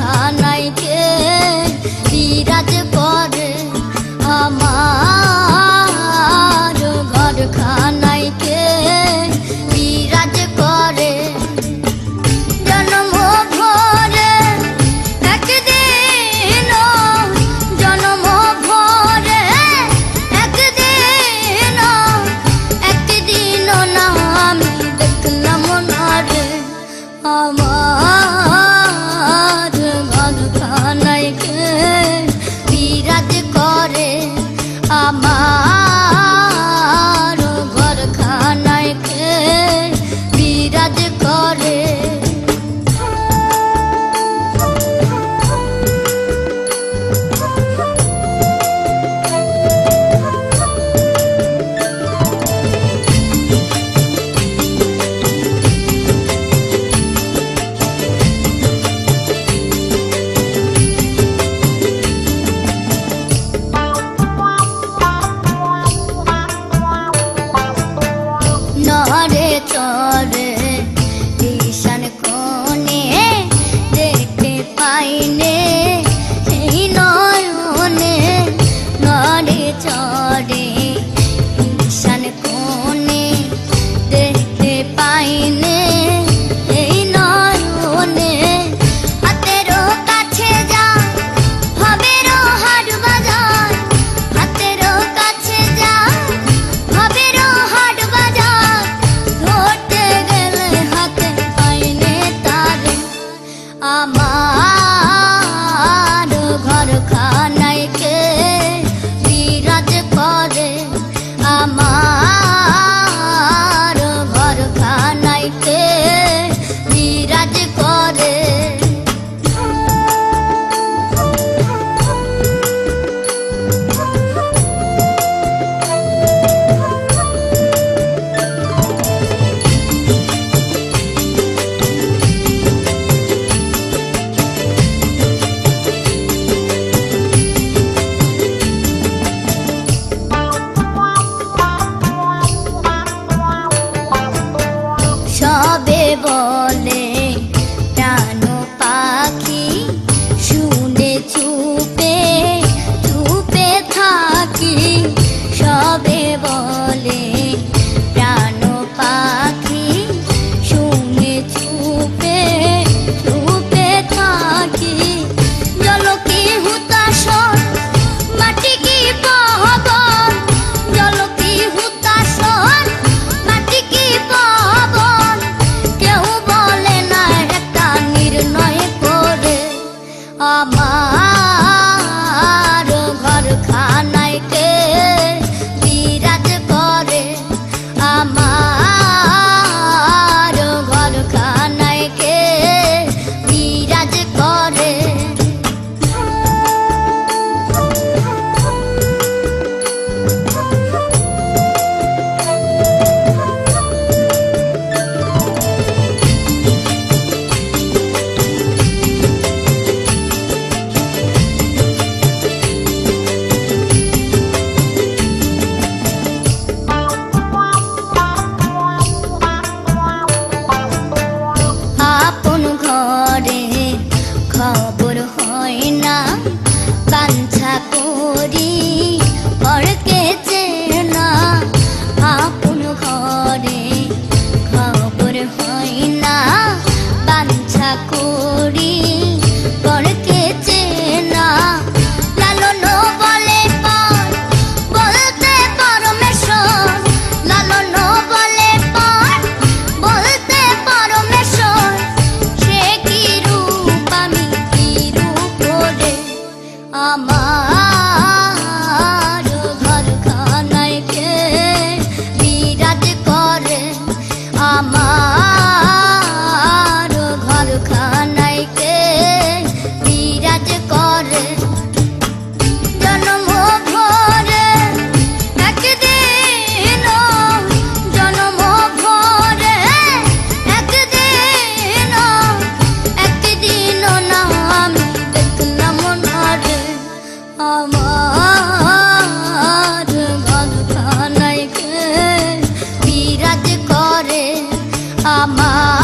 ঘরখানায় কে বিরাজ করে আমার ঘরখানায় কে বিরাজ করে জন্ম ভরে একদিন জন্ম ভরে একদিন না আমি দেখলাম না রে আমার ঘরখানায় কে বিরাজ করে আমার ঘরখানায় কে বিরাজ করে নরে চরে ঈশান কোণে দেখতে পাইনে এই নয়নে নরে চরে ঈশান কোণে দেখতে পাইনে এই নয়নে হাতেরও কাছে যা হবেরও হাট বাজার হাতেরও কাছে যা হবেরও হাট বাজার ধরতে গেলে হাতে পাইনে তারে আমার ঘরখানায় কে বিরাজ করে আমার ঘরখানায় কে বিরাজ করে সবে বলে প্রাণ পাখি শুনে চুপে চুপে থাকি সবে বলে প্রাণ পাখি শুনে চুপে চুপে থাকি জল কি হুতাশন মাটি কি পাবন জল কি হুতাশন মাটি কি পাবন কেউ বলে না একটা নির্ণয় করে আমার ঘরখানায় কে বিরাজ করে আমার ঘরখানায় কে বিরাজ করে আপন ঘরে খবর হয় না বাঞ্ছা করি পরকে চেনা আপন ঘরে খবর হয় না বাঞ্ছা করি পরকে চেনা লালন বলে পর বলতে পরমেশ্বর লালন বলে পর বলতে পরমেশ্বর সে কি রূপ আমি কি রূপ করে আমার ঘরখানায় কে বিরাজ করে আমার ঘরখানায় কে বিরাজ করে জন্ম ভরে একদিন জন্ম ভরে একদিন না আমি দেখলাম না রে আমার ঘরখানায় কে বিরাজ করে আমার